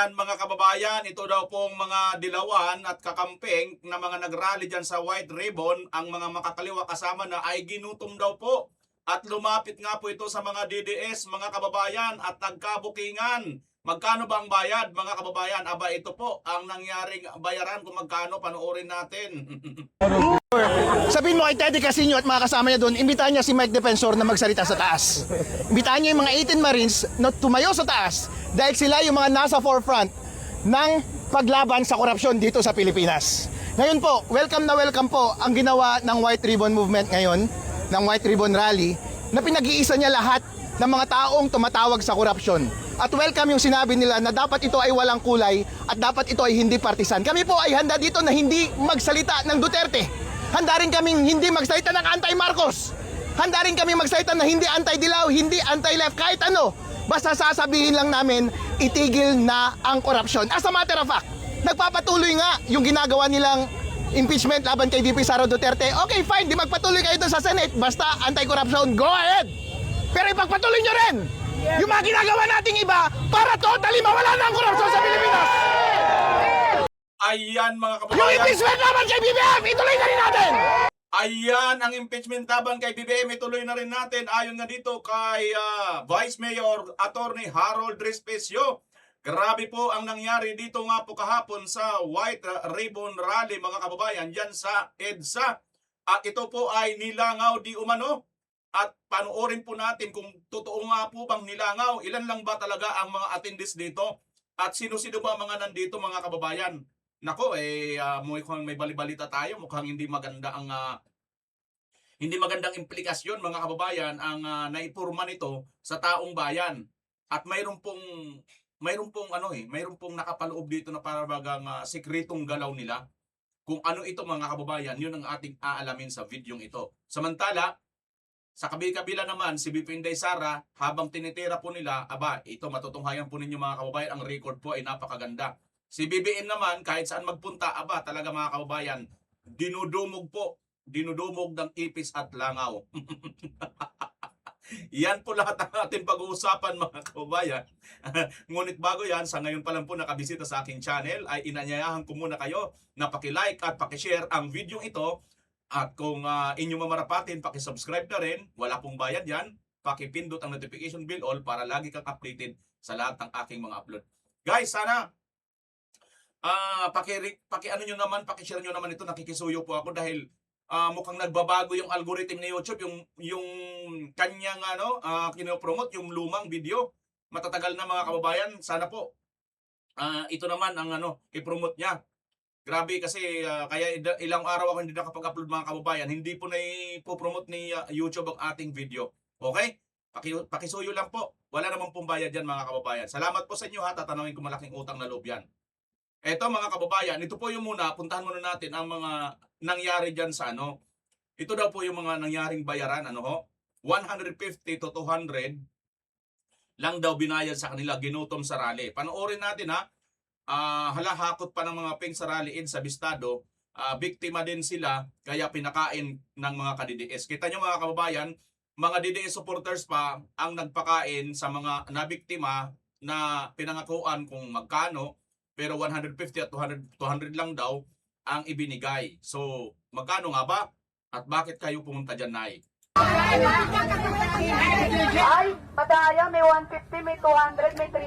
Ayan mga kababayan, ito daw pong mga dilawan at kakamping na mga nagrally dyan sa White Ribbon, ang mga makakaliwa kasama na ay ginutom daw po. At lumapit nga po ito sa mga DDS mga kababayan at nagkabukingan. Magkano ba ang bayad mga kababayan? Aba ito po ang nangyaring bayaran kung magkano, panoorin natin. Sabihin mo kay Teddy Casino at mga kasama niya doon, imbitahan niya si Mike Defensor na magsalita sa taas. Imbitahan niya yung mga 18 Marines na tumayo sa taas dahil sila yung mga nasa forefront ng paglaban sa korupsyon dito sa Pilipinas. Ngayon po, welcome na welcome po ang ginawa ng White Ribbon Movement ngayon, ng White Ribbon Rally, na pinag-iisa niya lahat ng mga taong tumatawag sa korupsyon. At welcome yung sinabi nila na dapat ito ay walang kulay at dapat ito ay hindi partisan. Kami po ay handa dito na hindi magsalita ng Duterte. Handa rin kaming hindi magsalita ng anti-Marcos. Handa rin kaming magsalita na hindi anti-Dilaw, hindi anti-left, kahit ano. Basta sasabihin lang namin, itigil na ang korupsyon. As a matter of fact, nagpapatuloy nga yung ginagawa nilang impeachment laban kay VP Sara Duterte. Okay, fine, di magpatuloy kayo doon sa Senate. Basta anti-corruption, go ahead. Pero ipagpatuloy nyo rin yung mga ginagawa nating iba para totally mawala na ang korupsyon sa Pilipinas. Ayan mga Yung kababayan. impeachment laban kay BBM, ituloy na rin natin. Ayan ang impeachment laban kay BBM, ituloy na rin natin. Ayon nga dito kay Vice Mayor Attorney Harold Respicio. Grabe po ang nangyari dito nga po kahapon sa White Ribbon Rally mga kababayan dyan sa EDSA. At ito po ay nilangaw di umano. At panoorin po natin kung totoo nga po bang nilangaw. Ilan lang ba talaga ang mga attendees dito? At sino-sino ba mga nandito mga kababayan? Nako, mukhang may balibalita tayo. Mukhang hindi maganda ang hindi magandang implikasyon mga kababayan ang naipurma nito sa taong bayan. At mayroon pong nakapaloob dito na parabagang sikretong galaw nila. Kung ano ito mga kababayan, yun ang ating aalamin sa videong ito. Samantala, sa kabila naman, si VP Inday Sara, habang tinitira po nila, ito matutunghayan po ninyo mga kababayan, ang record po ay napakaganda. Si BBM naman, kahit saan magpunta, talaga mga kababayan, dinudumog ng ipis at langaw. Yan po lahat ang ating pag-uusapan mga kababayan. Ngunit bago yan, sa ngayon pa lang po nakabisita sa aking channel, ay inanyayahan ko muna kayo na paki-like at paki-share ang video ito. At kung inyo mamarapatin, paki-subscribe na rin, wala pong bayad yan. Paki-pindot ang notification bell all para lagi kang updated sa lahat ng aking mga upload. Guys, sana paki-ano nyo naman, paki-share nyo naman ito, nakikisuyo po ako dahil mukhang nagbabago yung algorithm ni YouTube, yung kanyang kinopromote, yung lumang video. Matatagal na mga kababayan, sana po ito naman ang i-promote niya. Grabe kasi kaya ilang araw ako hindi nakapag-upload mga kababayan, hindi po na ipopromote ni YouTube ang ating video. Okay? Pakisuyo lang po. Wala namang pumbayad yan mga kababayan. Salamat po sa inyo ha, tatanungin ko malaking utang na loob yan. Eto mga kababayan, ito po yung puntahan muna natin ang mga nangyari dyan sa Ito daw po yung mga nangyaring bayaran, 150 to 200 lang daw binayad sa kanila, ginutom sa rally. Panoorin natin ha. Halahakot pa ng mga ping sa rally sa Bistado, biktima din sila kaya pinakain ng mga ka-DDS. Kita nyo mga kababayan, mga DDS supporters pa ang nagpakain sa mga nabiktima na pinangakuan kung magkano, pero 150 at 200 lang daw ang ibinigay. So magkano nga ba? At bakit kayo pumunta dyan, Nay? Ay, madaya, may 150, may 200, may 300.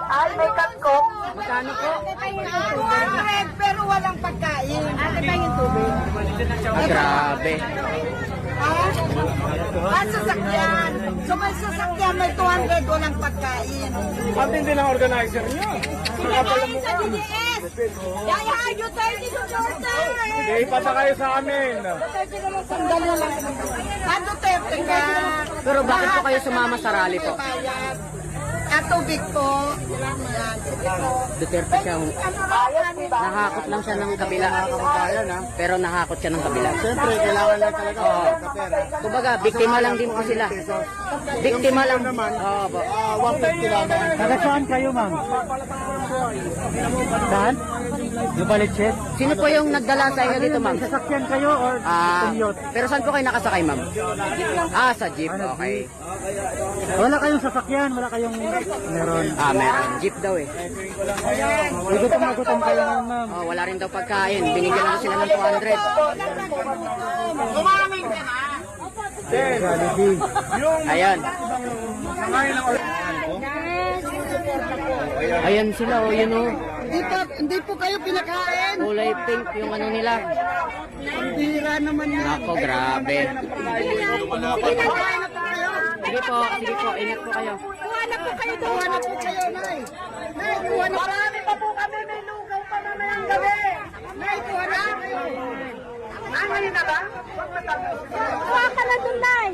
Ay, may katkok. Magkano po? 200 pero walang pagkain. Ano ba yung tubig? Grabe. Sasakyan. So may sasakyan, may 200, walang pagkain. Pati din ang organizer niyo. Pinakain sa DDS. Yaya, you 30 supporter. Hindi, pata kayo sa amin. Sandali lang. Ano Duterte ka? Pero bakit po kayo sumama sa rally po? At tubig po. Yan, sige po. Duterte siya. Nahakot lang siya ng kabila. Pero nahakot siya ng kabila. Siyempre, kailangan lang talaga kapera. Kumbaga, biktima lang din po sila. Biktima lang. Oo po. 150 lang. Taga saan kayo, ma'am? Saan? Lubalitchet? Sino po yung nagdala sa inyo dito, ma'am? Sasakyan kayo or commute? Pero saan po kayo nakasakay, ma'am? Sa jeep. Okay. Wala kayong sasakyan, wala kayong meron. Meron. Jeep daw eh. Gutom kayo ngayon, ma'am. Wala rin daw pagkain. Binigyan lang sila ng 200. Ayan. Ayan sila, yun o. Hindi po kayo pinakain. Kulay pink yung ano nila. Ang bira naman yan. Nako, grabe. Lumalaban. Pinakain na po kayo. Sige po, ingat po kayo. Kuha na po kayo, kuha na po kayo, Nay. Nay, kuha na. Marami pa po kami, may lugaw pa mamayang gabi. Nay, kuha na kayo. Ngayon na ba? Kuha ka na dun, Nay.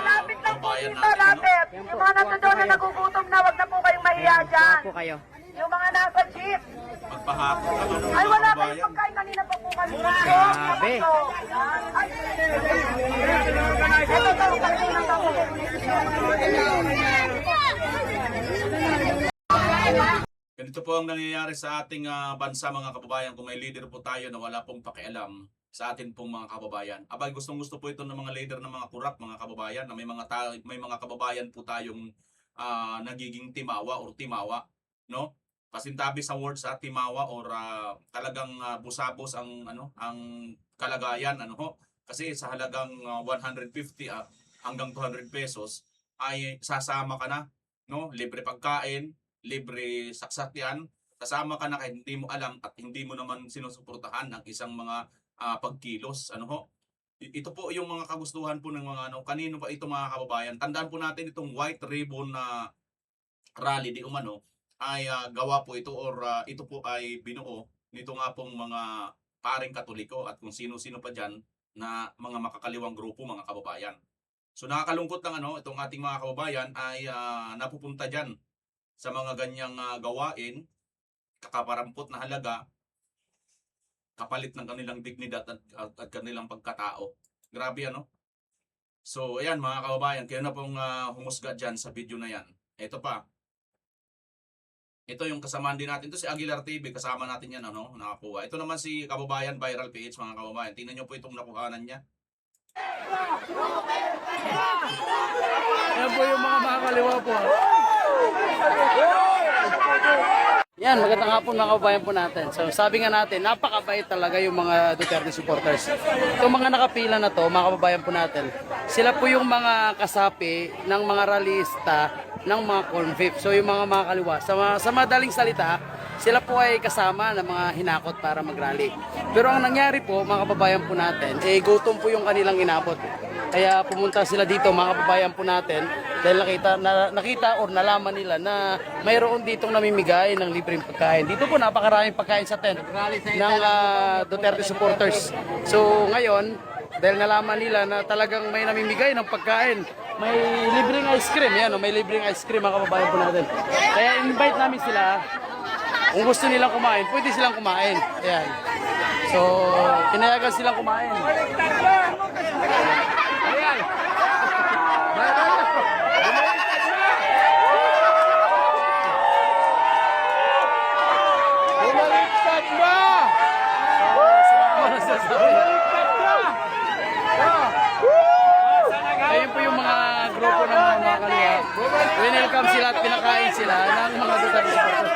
Lapit lang po Bayan dito, natin, no? lapit. Yung mga nasa doon na nagugutom na, wag na po kayong mahiya dyan. Po kayo. Yung mga nasa jeep. Magpahapon ka ba ng Ay, mga wala kababayan? kayong pagkain kanina pa po kami. Grabe. Ay, ito, kanina pa po. Ganito po ang nangyayari sa ating bansa mga kababayan kung may leader po tayo na wala pong pakialam sa atin pong mga kababayan. Abay, gustong-gusto po ito ng mga leader ng mga kurap, mga kababayan, na may mga kababayan po tayong nagiging timawa or timawa, no? Pasintabi sa words sa timawa or talagang busabos ang kalagayan, ano ho? Kasi sa halagang 150 hanggang 200 pesos ay sasama ka na, no? Libre pagkain, libre saksakyan, kasama ka na kahit hindi mo alam at hindi mo naman sinusuportahan ang isang mga pagkilos, ano ho. Ito po yung mga kagustuhan po ng mga kanino ba ito mga kababayan. Tandaan po natin itong white ribbon na rally di umano ay gawa po ito or ito po ay binuo nito nga pong mga paring Katoliko at kung sino-sino pa diyan na mga makakaliwang grupo mga kababayan. So nakakalungkot lang itong ating mga kababayan ay napupunta diyan sa mga ganyang gawain, kakaparampot na halaga, kapalit ng kanilang dignidad at kanilang pagkatao. Grabe So ayan mga kababayan, kayo na pong humusga dyan sa video na yan. Ito pa. Ito yung kasamaan din natin. Ito si Aguilar TV, kasama natin yan nakakuha. Ito naman si Kababayan Viral PH mga kababayan. Tingnan nyo po itong nakuhanan niya. Yan po yung mga makakaliwa po. Yan, magandang hapon mga kababayan po natin. So sabi nga natin, napakabait talaga yung mga Duterte supporters. Itong mga nakapila na to, mga kababayan po natin, sila po yung mga kasapi ng mga ralista ng mga convict. So yung mga makakaliwa, sa madaling salita, sila po ay kasama ng mga hinakot para magrally. Pero ang nangyari po, mga kababayan po natin, gutom po yung kanilang inabot. Kaya pumunta sila dito, mga kababayan po natin, dahil nakita or nalaman nila na mayroon ditong namimigay ng libreng pagkain. Dito po napakaraming pagkain sa tent ng Duterte supporters. So ngayon, dahil nalaman nila na talagang may namimigay ng pagkain, may libreng ice cream, may libreng ice cream mga kababayan po natin. Kaya invite namin sila, kung gusto nilang kumain, pwede silang kumain. Ayan. So, pinayagan silang kumain. Ayan. Bumaliktad ba? Ayun po yung mga grupo ng mga makakaliwa. Winelcome sila at pinakain sila ng mga Duterte supporters.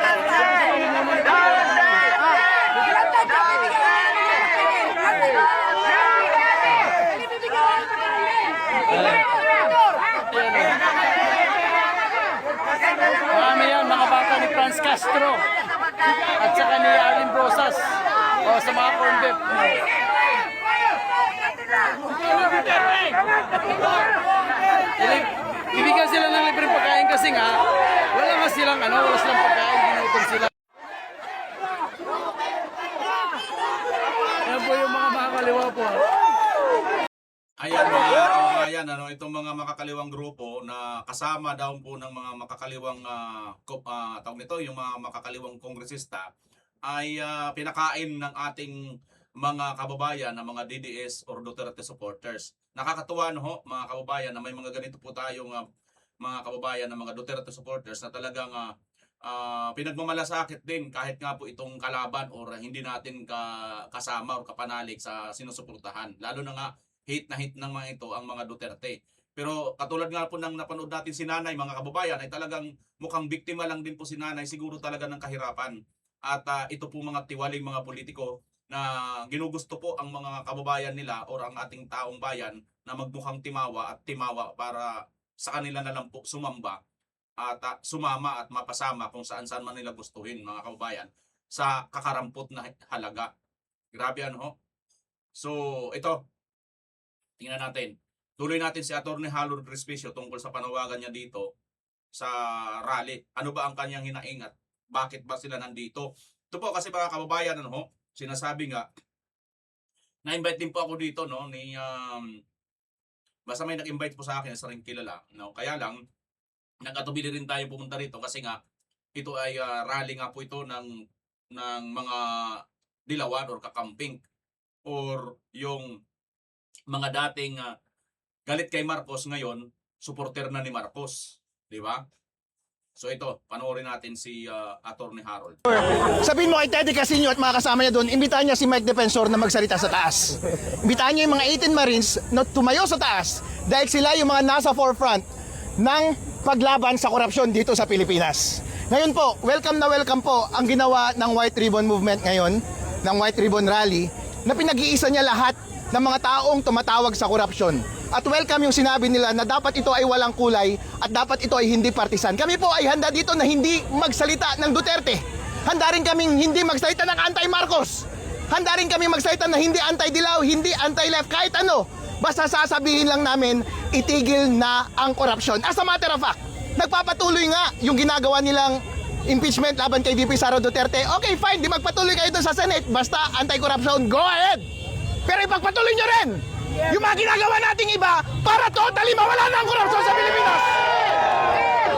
Marami yan, mga bata ni Franz Castro at saka ni Alin Brosas sa mga corn beef. Ibigyan sila ng libreng pagkain kasi nga wala silang pagkain, ginutom sila. Yan po yung mga makakaliwa po. Ayan mga kababayan, itong mga makakaliwang grupo na kasama daw po ng mga makakaliwang tawag nito, yung mga makakaliwang kongresista ay pinakain ng ating mga kababayan na mga DDS or Duterte supporters. Nakakatuwa mga kababayan na may mga ganito po tayong mga kababayan na mga Duterte supporters na talagang pinagmamalasakit din kahit nga po itong kalaban or hindi natin kasama or kapanalig sa sinusuportahan. Lalo na nga hate ng mga ito ang mga Duterte. Pero katulad nga po ng napanood natin si Nanay, mga kababayan, ay talagang mukhang biktima lang din po si Nanay siguro talaga ng kahirapan. At ito po mga tiwaling mga politiko na ginugusto po ang mga kababayan nila or ang ating taong bayan na magmukhang timawa at timawa para sa kanila na lang po sumamba at sumama at mapasama kung saan man nila gustuhin, mga kababayan, sa kakarampot na halaga. Grabe ano ho? So ito, tingnan natin. Tuloy natin si Atty. Harold Respicio tungkol sa panawagan niya dito sa rally. Ano ba ang kanyang hinaing at bakit ba sila nandito? Ito po kasi mga kababayan, ano ho, sinasabi nga, na-invite din po ako dito, no, ni, basta may nag-invite po sa akin, sa rin kilala, no, kaya lang, nagkatubili rin tayo pumunta rito kasi nga, ito ay rally nga po ito ng mga dilawan or kakamping or yung mga dating galit kay Marcos ngayon, supporter na ni Marcos, di ba? So ito, panoorin natin si Atty. Harold. Sabihin mo kay Teddy Casino at mga kasama niya doon, imbitahan niya si Mike Defensor na magsalita sa taas. Imbitahan niya yung mga 18 Marines na tumayo sa taas dahil sila yung mga nasa forefront ng paglaban sa korupsyon dito sa Pilipinas. Ngayon po, welcome na welcome po ang ginawa ng White Ribbon Movement ngayon, ng White Ribbon Rally, na pinag-iisa niya lahat ng mga taong tumatawag sa korupsyon. At welcome yung sinabi nila na dapat ito ay walang kulay at dapat ito ay hindi partisan. Kami po ay handa dito na hindi magsalita ng Duterte. Handa rin kaming hindi magsalita ng anti-Marcos. Handa rin kaming magsalita na hindi anti-Dilaw, hindi anti-left, kahit ano. Basta sasabihin lang namin, itigil na ang korupsyon. As a matter of fact, nagpapatuloy nga yung ginagawa nilang impeachment laban kay VP Sara Duterte. Okay, fine, di magpatuloy kayo doon sa Senate. Basta anti-corruption, go ahead! Pero ipagpatuloy nyo rin yung mga ginagawa nating iba para totally mawala na ang korupsyon sa Pilipinas.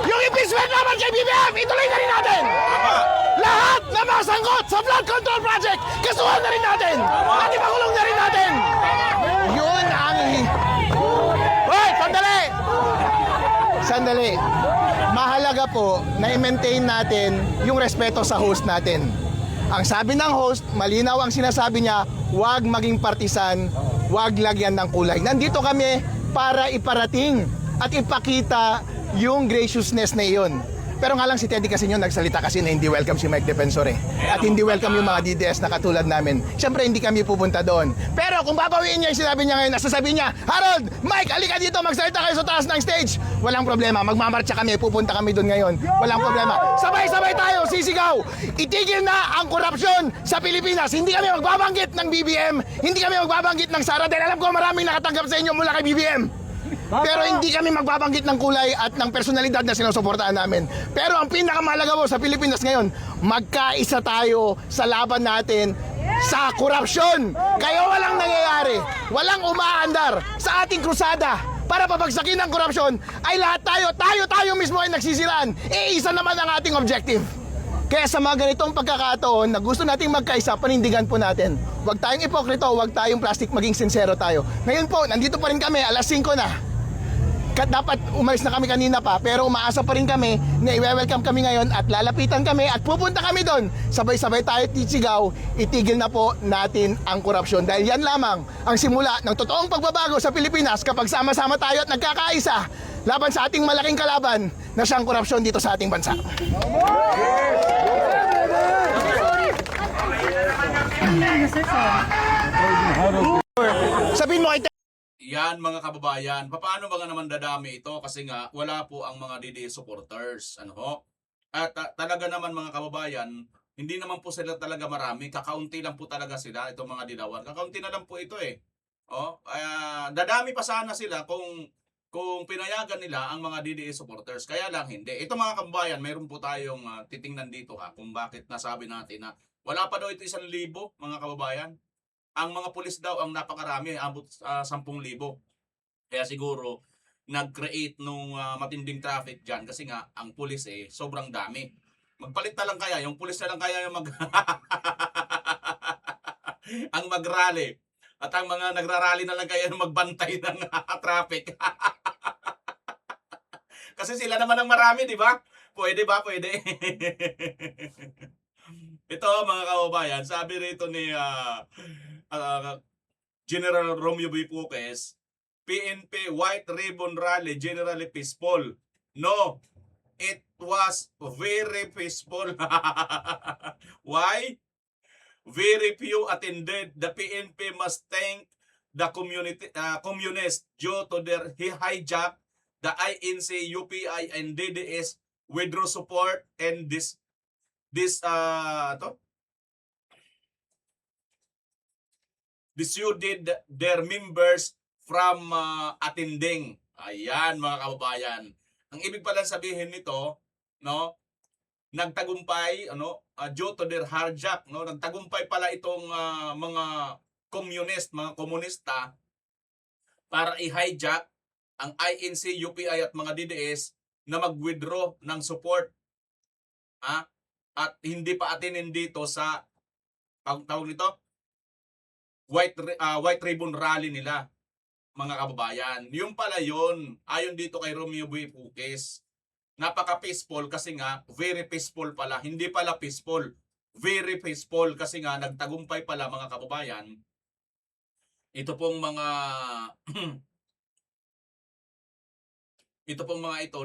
Yung impeachment naman kay BBM, ituloy na rin natin. Lahat na mga sangkot sa flood control project, kasuhan na rin natin. At ipakulong na rin natin. Yun ang... Hoy, sandali! Sandali. Mahalaga po na i-maintain natin yung respeto sa host natin. Ang sabi ng host, malinaw ang sinasabi niya, huwag maging partisan, huwag lagyan ng kulay. Nandito kami para iparating at ipakita yung graciousness na iyon. Pero nga lang si Teddy Casino nagsalita kasi na hindi welcome si Mike Defensor eh. At hindi welcome yung mga DDS na katulad namin. Siyempre hindi kami pupunta doon. Pero kung babawiin niya yung sinabi niya ngayon, nasasabihin niya, Harold, Mike, alika dito, magsalita kayo sa taas ng stage. Walang problema, magmamarcha kami, pupunta kami doon ngayon. Walang problema. Sabay-sabay tayo, sisigaw. Itigil na ang korupsyon sa Pilipinas. Hindi kami magbabanggit ng BBM, hindi kami magbabanggit ng Sara dahil alam ko maraming nakatanggap sa inyo mula kay BBM. Pero hindi kami magbabanggit ng kulay at ng personalidad na sinusuportahan namin. Pero ang pinakamahalaga po sa Pilipinas ngayon, magkaisa tayo sa laban natin sa korupsyon. Kaya walang nangyayari, walang umaandar sa ating krusada para pabagsakin ang korupsyon ay lahat tayo mismo ay nagsisiraan. Isa naman ang ating objective. Kaya sa mga ganitong pagkakataon na gusto nating magkaisa, panindigan po natin. Huwag tayong ipokrito, huwag tayong plastic, maging sincero tayo. Ngayon po, nandito pa rin kami, alas 5 na. Dapat umalis na kami kanina pa, pero umaasa pa rin kami na i-welcome kami ngayon at lalapitan kami at pupunta kami doon. Sabay-sabay tayo tisigaw, itigil na po natin ang korupsyon. Dahil yan lamang ang simula ng totoong pagbabago sa Pilipinas kapag sama-sama tayo at nagkakaisa laban sa ating malaking kalaban na siyang korupsyon dito sa ating bansa. Sabihin mo kay Yan mga kababayan, paano ba nga naman dadami ito? Kasi nga wala po ang mga DDS supporters, ano ho? At talaga naman mga kababayan, hindi naman po sila talaga marami, kakaunti lang po talaga sila, itong mga dilawan. Kakaunti na lang po ito eh. Oh, dadami pa sana sila kung pinayagan nila ang mga DDS supporters. Kaya lang hindi. Ito mga kababayan, mayroon po tayong titingnan dito kung bakit nasabi natin na wala pa daw ito 1,000 mga kababayan. Ang mga pulis daw ang napakarami, abot 10,000. Kaya siguro nag-create nung matinding traffic dyan kasi nga ang pulis sobrang dami. Magpalit na lang kaya, yung pulis na lang kaya yung ang mag-rally. At ang mga nagrarally na lang kaya yung magbantay ng traffic. Kasi sila naman ang marami, di ba? Pwede ba? Pwede. Ito mga kababayan, sabi rito ni General Romeo B. Puques, PNP White Ribbon Rally generally peaceful. No, it was very peaceful. Why? Very few attended. The PNP must thank the communists due to their hijack. The INC, UPI, and DDS withdraw support and dissuaded their members from attending. Ayan mga kababayan. Ang ibig pala sabihin nito, no, nagtagumpay due to their hijack, no, nagtagumpay pala itong mga mga komunista para i-hijack ang INC, UPI at mga DDS na mag-withdraw ng support at hindi pa atinin dito sa tawag nito White Ribbon Rally nila, mga kababayan. Yung pala yun, ayon dito kay Romeo B. Puques, napaka-peaceful kasi nga, very peaceful pala. Hindi pala peaceful, very peaceful kasi nga, nagtagumpay pala mga kababayan. Ito pong mga ito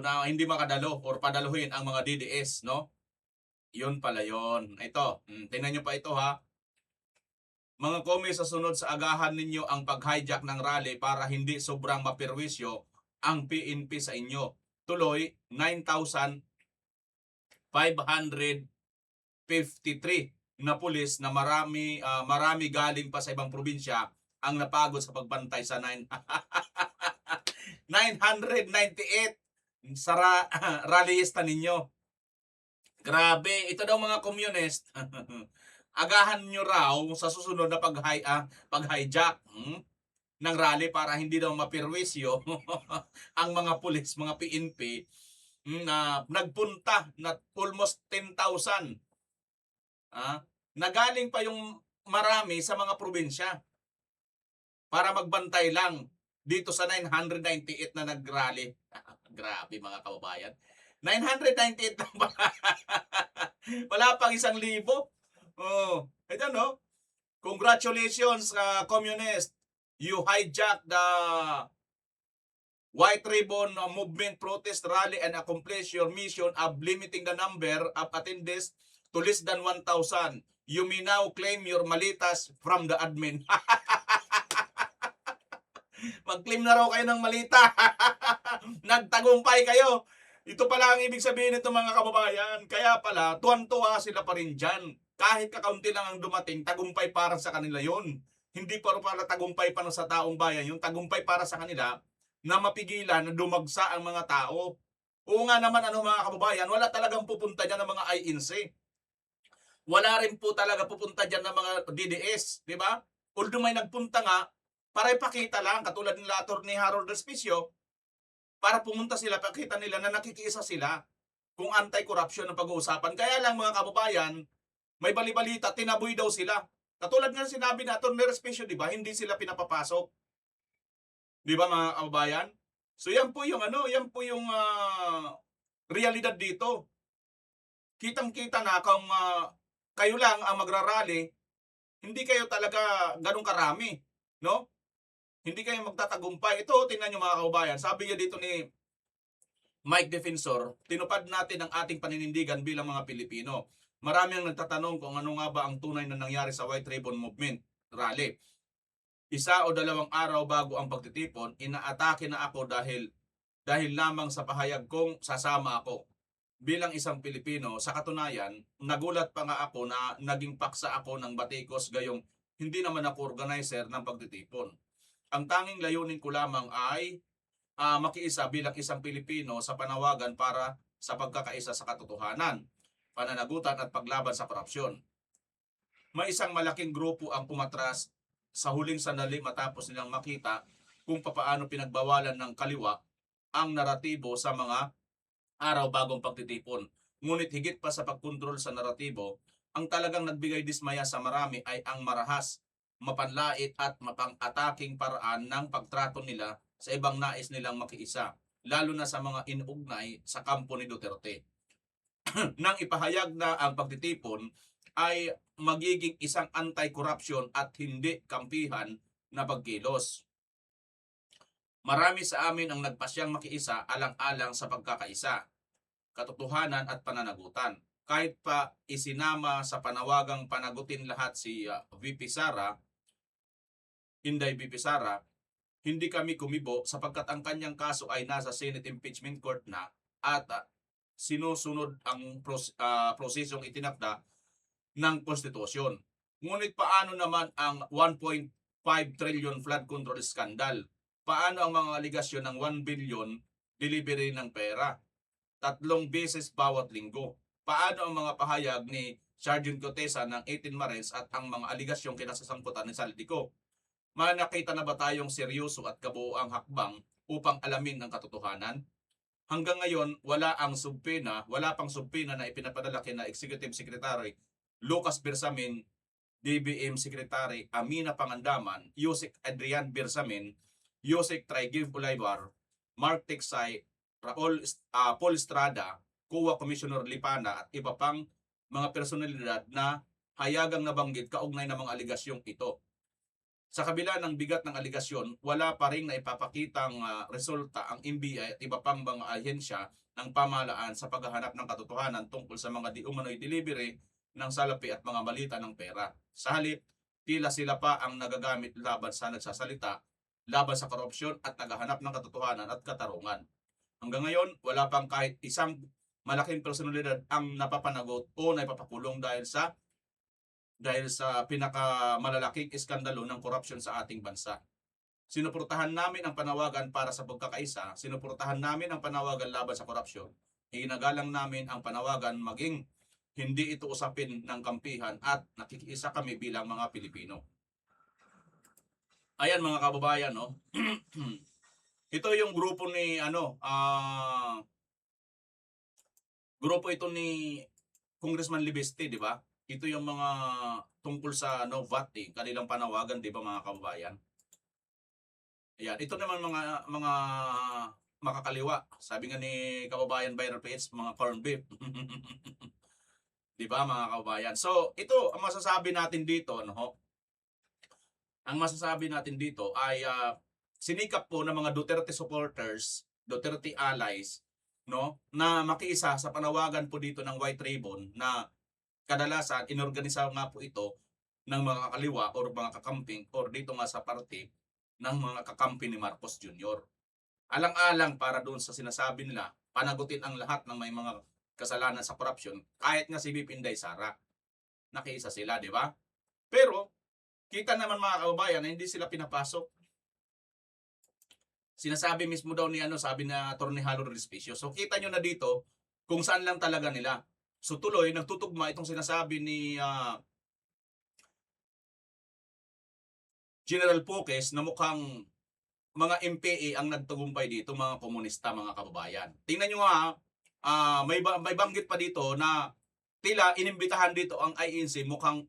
na hindi makadalo or padaluhin ang mga DDS, no? Yun pala yun. Ito, tingnan nyo pa ito ha. Mga komis, sa sunod sa agahan ninyo ang pag-hijack ng rally para hindi sobrang mapirwisyo ang PNP sa inyo. Tuloy, 9,553 na pulis na marami galing pa sa ibang probinsya ang napagod sa pagbantay sa 998 sa rallyista ninyo. Grabe, ito daw mga communist. Agahan nyo raw sa susunod na pag-hijack ng rally para hindi daw mapirwisyo ang mga pulis, mga PNP na nagpunta na almost 10,000. Nagaling pa yung marami sa mga probinsya para magbantay lang dito sa 998 na nag-rally. Grabe mga kababayan. 998 lang ba? Wala pang 1,000. Oh, ito no. Congratulations communist. You hijacked the White Ribbon Movement protest rally and accomplish your mission of limiting the number of attendees to less than 1,000. You may now claim your malitas from the admin. Mag-claim na raw kayo ng malita. Nagtagumpay kayo. Ito pala ang ibig sabihin nito mga kababayan. Kaya pala, tuwan-tuwa sila pa rin dyan. Kahit kakaunti lang ang dumating, tagumpay para sa kanila yon. Hindi para tagumpay para sa taong bayan. Yung tagumpay para sa kanila na mapigilan na dumagsa ang mga tao. Oo nga naman mga kababayan, wala talagang pupunta dyan ng mga INC. Wala rin po talaga pupunta dyan ng mga DDS. Diba? Although may nagpunta nga, para ipakita lang, katulad nila Atty. Harold Respicio, para pumunta sila, pakita nila na nakikiisa sila kung anti-corruption ang pag-uusapan. Kaya lang mga kababayan, may balibalita, tinaboy daw sila. Katulad nga sinabi na Atty. Respicio, di ba? Hindi sila pinapapasok. Di ba mga kababayan? So yan po yung realidad dito. Kitang-kita na kung kayo lang ang magrarally, hindi kayo talaga ganun karami, no? Hindi kayo magtatagumpay. Ito, tingnan nyo mga kababayan. Sabi niya dito ni Mike Defensor, tinupad natin ang ating paninindigan bilang mga Pilipino. Marami ang nagtatanong kung ano nga ba ang tunay na nangyari sa White Ribbon Movement rally. 1 o 2 araw bago ang pagtitipon, inaatake na ako dahil lamang sa pahayag kong sasama ako. Bilang isang Pilipino, sa katunayan, nagulat pa nga ako na naging paksa ako ng batikos gayong hindi naman ako organizer ng pagtitipon. Ang tanging layunin ko lamang ay makiisa bilang isang Pilipino sa panawagan para sa pagkakaisa sa katotohanan, pananagutan at paglaban sa korupsyon. May isang malaking grupo ang pumatras sa huling sandali matapos nilang makita kung papaano pinagbawalan ng kaliwa ang naratibo sa mga araw bagong pagtitipon. Ngunit higit pa sa pagkontrol sa naratibo, ang talagang nagbigay dismaya sa marami ay ang marahas, mapanlait at mapang-ataking paraan ng pagtrato nila sa ibang nais nilang makiisa, lalo na sa mga inuugnay sa kampo ni Duterte. nang ipahayag na ang pagtitipon ay magiging isang anti-corruption at hindi kampihan na pagkilos. Marami sa amin ang nagpasyang makiisa alang-alang sa pagkakaisa, katotohanan at pananagutan. Kahit pa isinama sa panawagang panagutin lahat si VP Sara, Inday VP Sara, hindi kami kumibo sapagkat ang kanyang kaso ay nasa Senate Impeachment Court na at sinusunod ang prosesong itinakda ng konstitusyon. Ngunit paano naman ang 1.5 trillion flood control scandal? Paano ang mga aligasyon ng 1 billion delivery ng pera? 3 beses bawat linggo. Paano ang mga pahayag ni Sergeant Cotesa ng 18 Marines at ang mga aligasyong kinasasangkutan ni Saldico? Nakita na ba tayong seryoso at kabuoang hakbang upang alamin ang katotohanan? Hanggang ngayon, wala pang subpina na ipinapadala kina Executive Secretary Lucas Bersamin, DBM Secretary Amina Pangandaman, Yusek Adrian Bersamin, Yusek Traiguv Ulaybar, Mark Tiksay, Paul Estrada, COA Commissioner Lipana at iba pang mga personalidad na hayagang nabanggit kaugnay ng mga aligasyong ito. Sa kabila ng bigat ng aligasyon, wala pa rin na ipapakitang resulta ang NBI at iba pang mga ahensya ng pamahalaan sa paghahanap ng katotohanan tungkol sa mga di umano'y delivery ng salapi at mga balita ng pera. Sa halip, tila sila pa ang nagagamit laban sa nagsasalita, laban sa korupsyon at naghahanap ng katotohanan at katarungan. Hanggang ngayon, wala pang kahit isang malaking personalidad ang napapanagot o naipapakulong dahil sa pinakamalalaking iskandalo ng korupsyon sa ating bansa. Sinuportahan namin ang panawagan para sa pagkakaisa, sinuportahan namin ang panawagan laban sa korupsyon, iginagalang namin ang panawagan maging hindi ito usapin ng kampihan at nakikiisa kami bilang mga Pilipino. Ayan mga kababayan, no? Ito yung grupo ni grupo ito ni Congressman Libeste, di ba? Ito yung mga tungkol sa VAT, kanilang panawagan, di ba mga kababayan? Ayan, ito naman mga makakaliwa. Sabi nga ni kababayan Viral Page, mga corn beef. Di ba mga kababayan? So, ito ang masasabi natin dito, no? Ang masasabi natin dito ay sinikap po ng mga Duterte supporters, Duterte allies, no, na makiisa sa panawagan po dito ng White Ribbon na kadalasan inorganisa nga po ito ng mga kaliwa or mga kakamping or dito nga sa party ng mga kakampi ni Marcos Jr. Alang-alang para doon sa sinasabi nila, panagutin ang lahat ng may mga kasalanan sa korupsyon, kahit nga si VP Inday Sara. Nakiisa sila, di ba? Pero, kita naman mga kababayan na hindi sila pinapasok. Sinasabi mismo daw ni sabi na Atty. Halo Respicio. So, kita nyo na dito kung saan lang talaga nila. So tuloy, nagtutugma itong sinasabi ni General Poques na mukhang mga MPA ang nagtagumpay dito, mga komunista, mga kababayan. Tingnan nyo nga, may banggit pa dito na tila inimbitahan dito ang INC, mukhang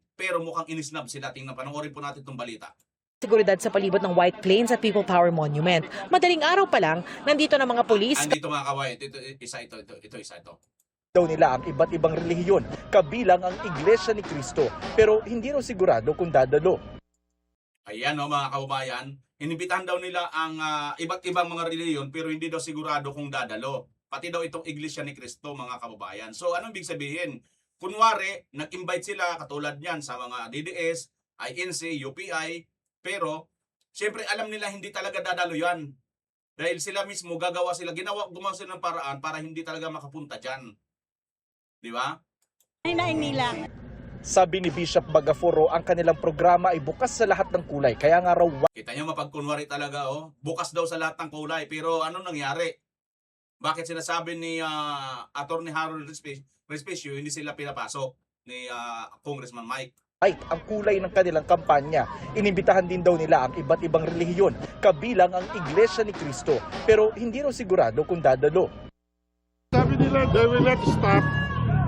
inisnab sila. Tingnan, panoorin po natin itong balita. Seguridad sa palibot ng White Plains at People Power Monument. Madaling araw pa lang, nandito na mga pulis. Andito mga kababayan, ito. Daw nila ang iba't ibang relihiyon, kabilang ang Iglesia ni Cristo, pero hindi raw sigurado kung dadalo. Ayan mga kababayan, inibitahan daw nila ang iba't ibang mga relihiyon pero hindi daw sigurado kung dadalo. Pati daw itong Iglesia ni Cristo, mga kababayan. So anong ibig sabihin? Kunwari, nag-invite sila katulad niyan sa mga DDS, INC, UPI, pero siyempre alam nila hindi talaga dadalo yan. Dahil sila mismo gumawa sila ng paraan para hindi talaga makapunta dyan. Di ba? Sabi ni Bishop Bagaforo, ang kanilang programa ay bukas sa lahat ng kulay. Kaya nga raw Kita nyo mapagkunwari talaga, bukas daw sa lahat ng kulay. Pero ano nangyari? Bakit sinasabi ni Atty. Harold Respicio hindi sila pinapasok ni Congressman Mike? ang kulay ng kanilang kampanya. Inimbitahan din daw nila ang iba't ibang relihiyon, kabilang ang Iglesia ni Cristo, pero hindi raw sigurado kung dadalo. Sabi nila, they will not stop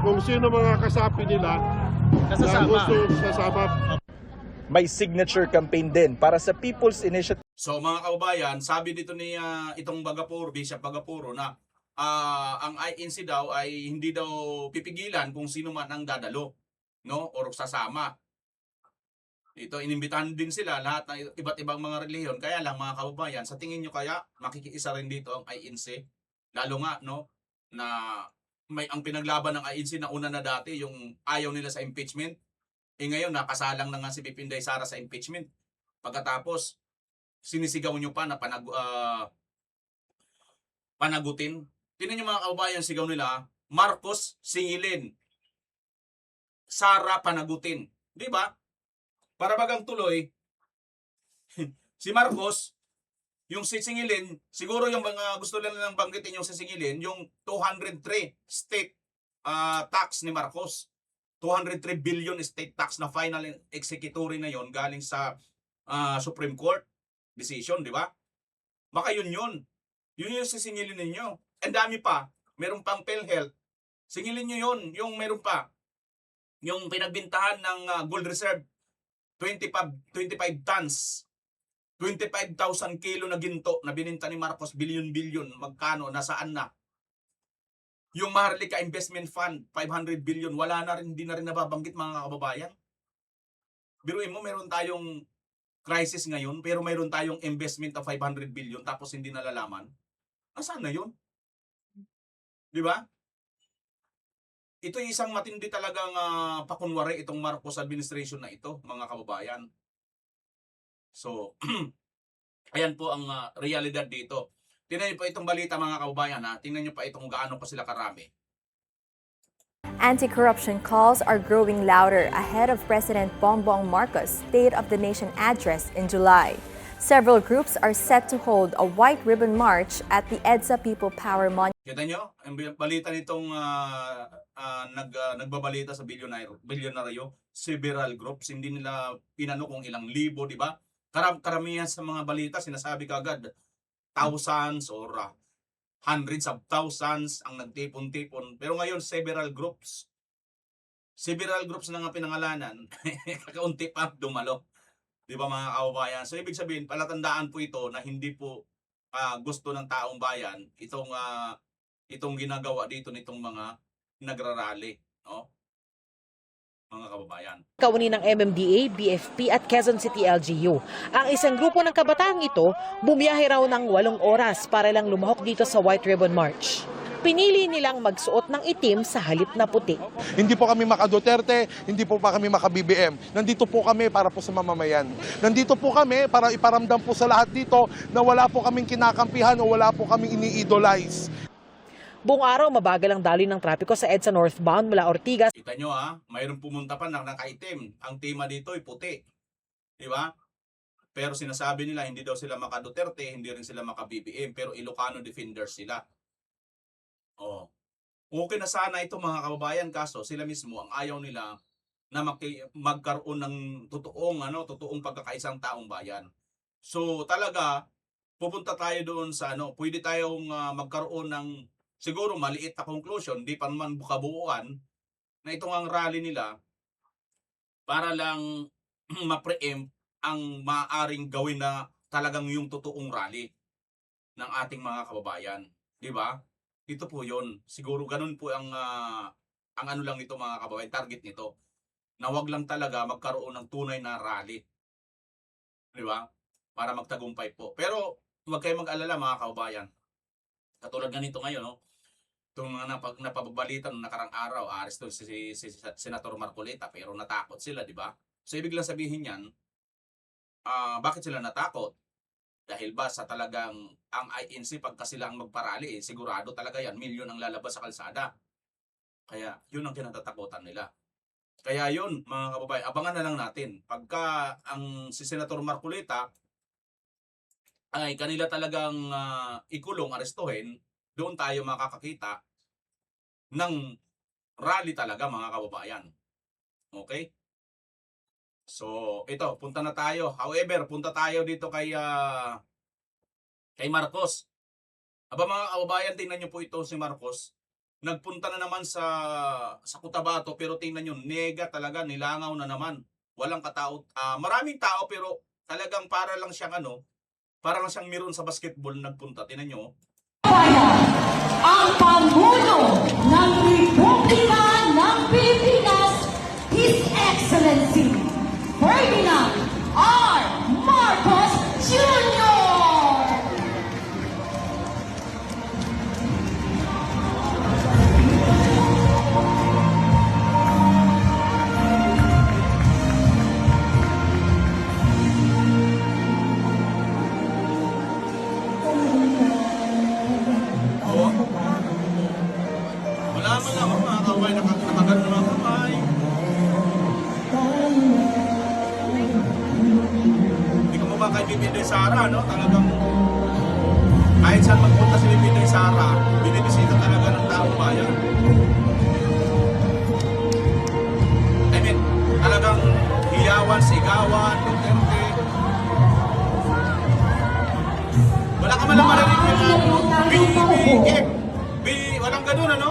kung sino mga kasapi nila na gusto sasama. May signature campaign din para sa People's Initiative. So mga kababayan, sabi dito ni itong Bishop Bagapuro na ang INC daw ay hindi daw pipigilan kung sino man ang dadalo, no, or sasama. Ito, inimbitahan din sila lahat ng iba't ibang mga relihiyon. Kaya lang mga kababayan, sa tingin nyo kaya makikiisa rin dito ang INC? Lalo nga, no, na may ang pinaglaban ng INC na una na dati, yung ayaw nila sa impeachment. Ngayon, nakasalang na nga si Pipinday Sara sa impeachment. Pagkatapos, sinisigaw nyo pa na panagutin. Tingnan nyo mga kababayan, sigaw nila, Marcos singilin, Sara panagutin. Di ba? Para bagang tuloy, si Marcos, yung sisingilin, siguro yung mga gusto lang nilang banggitin yung sisingilin, yung 203 state tax ni Marcos. 203 billion state tax na final executory na yon galing sa Supreme Court decision, di ba? Baka yun. Yun yung sisingilin ninyo. Ang dami pa. Meron pang PhilHealth. Singilin nyo yun. Yung meron pa. Yung pinagbintahan ng gold reserve. 25 tons. 25,000 kilo na ginto na bininta ni Marcos, billion. Magkano? Nasaan na? Yung Maharlika Investment Fund, 500 billion. Wala na rin, hindi na rin nababanggit mga kababayan. Biruin mo, meron tayong crisis ngayon, pero mayroon tayong investment of 500 billion tapos hindi nalalaman. Nasaan na yun? Di ba? Ito isang matindi talagang pakunwari itong Marcos administration na ito, mga kababayan. So, ayan po ang realidad dito. Tingnan niyo pa itong balita mga kababayan. Tingnan niyo pa itong gaano pa sila karami. Anti-corruption calls are growing louder ahead of President Bongbong Marcos' State of the Nation address in July. Several groups are set to hold a white ribbon march at the EDSA People Power Monument. Kita nyo, ang balita nitong nagbabalita sa bilyonaryo, several groups, hindi nila pinano kung ilang libo, di ba? Karamihan sa mga balita, sinasabi kagad, thousands or hundreds of thousands ang nagtipon-tipon. Pero ngayon, several groups. Several groups na nga pinangalanan, kakaunti pa dumalo. Di ba mga kababayan? So ibig sabihin, palatandaan po ito na hindi po gusto ng taong bayan itong ginagawa dito nitong mga nagrarally, no? Mga kababayan. Kauni ng MMDA, BFP at Quezon City LGU. Ang isang grupo ng kabataang ito, bumiyahe raw ng 8 oras para lang lumahok dito sa White Ribbon March. Pinili nilang magsuot ng itim sa halip na puti. Hindi po kami maka-Duterte, hindi po pa kami maka-BBM. Nandito po kami para po sa mamamayan. Nandito po kami para iparamdam po sa lahat dito na wala po kaming kinakampihan o wala po kaming ini-idolize. Buong araw, mabagal ang daloy ng trapiko sa EDSA northbound mula Ortigas. Kita nyo mayroong pumunta pa na nakaitim. Ang tema dito ay puti. Di ba? Pero sinasabi nila hindi daw sila maka-Duterte, hindi rin sila maka-BBM, pero Ilocano defenders sila. Oh. Okay na sana ito mga kababayan, kaso sila mismo ang ayaw nila na magkaroon ng totoong pagkakaisang taong bayan. So talaga pupunta tayo doon sa pwede tayong magkaroon ng siguro maliit na conclusion, di pa naman bukabuuan, na itong ang rally nila para lang ma-preempt ang maaaring gawin na talagang yung totoong rally ng ating mga kababayan. Di ba? Ito po yun. Siguro ganun po ang ano lang nito mga kababayan, target nito. Na wag lang talaga magkaroon ng tunay na rally. Di ba? Para magtagumpay po. Pero huwag kayong mag-alala mga kababayan. Katulad ganito ngayon, no? Itong mga napababalita noong nakarang araw, aresto si Senator Marcoleta, pero natakot sila, di ba? So ibig lang sabihin yan, bakit sila natakot? Dahil ba sa talagang ang INC pagka sila ang magparali, sigurado talaga yan, milyon ang lalabas sa kalsada. Kaya yun ang kinatatakutan nila. Kaya yun, mga kababayan, abangan na lang natin. Pagka si Senator Marcoleta ay kanila talagang ikulong, arestuhin, doon tayo makakakita ng rally talaga mga kababayan. Okay? So, ito, punta na tayo. However, punta tayo dito kay Marcos. Aba mga kababayan, tingnan nyo po ito si Marcos. Nagpunta na naman sa Cotabato, pero tingnan nyo, nega talaga, nilangaw na naman. Walang katao. Maraming tao, pero talagang para lang siyang para lang siyang meron sa basketball nagpunta. Tingnan nyo. ang Pangulo ng Republika ng Pilipinas, His Excellency Ferdinand R. Marcos Jr. Wala man ako mga kababayan, nakagano mga kamay. Hindi ko mukha kay Bibinday Sara, no? Talagang kahit saan magpunta si Bibinday Sara, binibisita talaga ng taong bayan. I mean, talagang hiyawan, sigawan, Duterte. Wala ka man lang marinig yung BBM. Walang ganun, ano?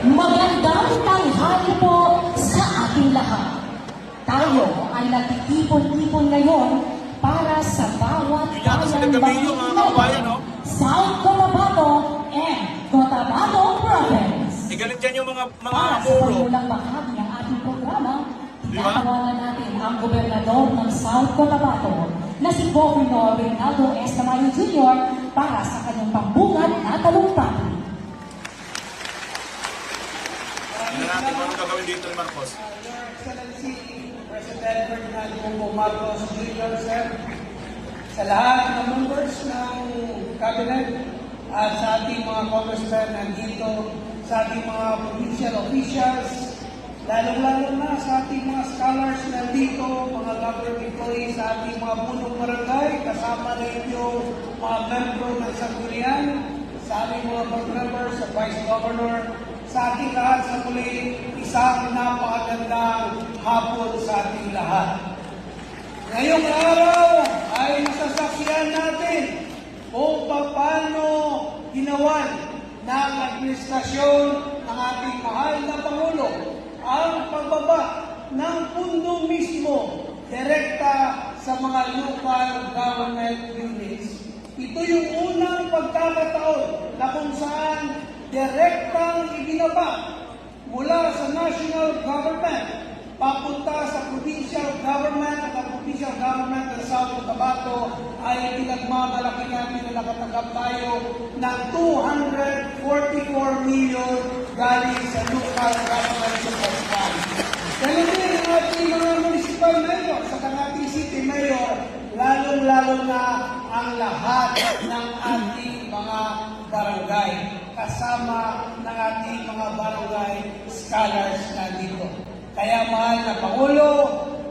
Magandang tanghali po sa ating lahat. Tayo ay nagtitipon-tipon ngayon para sa bawat Yun yata sila Gamillo, mga kababayan, no? South Cotabato and Cotabato Province. Galit dyan yung mga Para sa muro. pangulang bahagi ng ating programa, Di ba? tinatawagan natin ang gobernador ng South Cotabato na si Governor Reynaldo S. Tamayo Jr. para sa kanyang pambungad na talumpati. Tingnan natin kung ano gagawin dito ni Marcos. Your Excellency, President Ferdinand Bongbong Marcos Jr., sir, sa lahat ng members ng cabinet at sa ating mga congressmen nandito, sa ating mga provincial officials, lalong-lalo na sa ating mga scholars nandito, mga government employees, sa ating mga punong barangay, kasama rin yung mga membro ng Sanggunian, sa ating mga board members, sa Vice Governor, sa ating lahat sa muli, isang napakagandang hapon sa ating lahat. Ngayong araw ay masasaksihan natin kung paano ginawan ng administrasyon ng ating mahal na Pangulo ang pagbaba ng pundo mismo direkta sa mga local government units. Ito yung unang pagkakataon na kung saan direktang ibinaba mula sa national government papunta sa provincial government at ang provincial government ng South Cotabato ay pinagmamalaki natin na nakatanggap tayo ng 244 million galing sa local government support fund. Ganun din ang ating mga municipal mayor sa ating city mayor, lalong-lalo na ang lahat ng ating mga barangay, kasama ng ating mga barangay scholars na dito. Kaya mahal na Pangulo,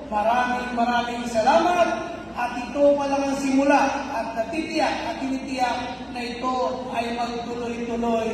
maraming salamat at ito pa lang ang simula at natitiyak at tinitiyak na ito ay magtuloy-tuloy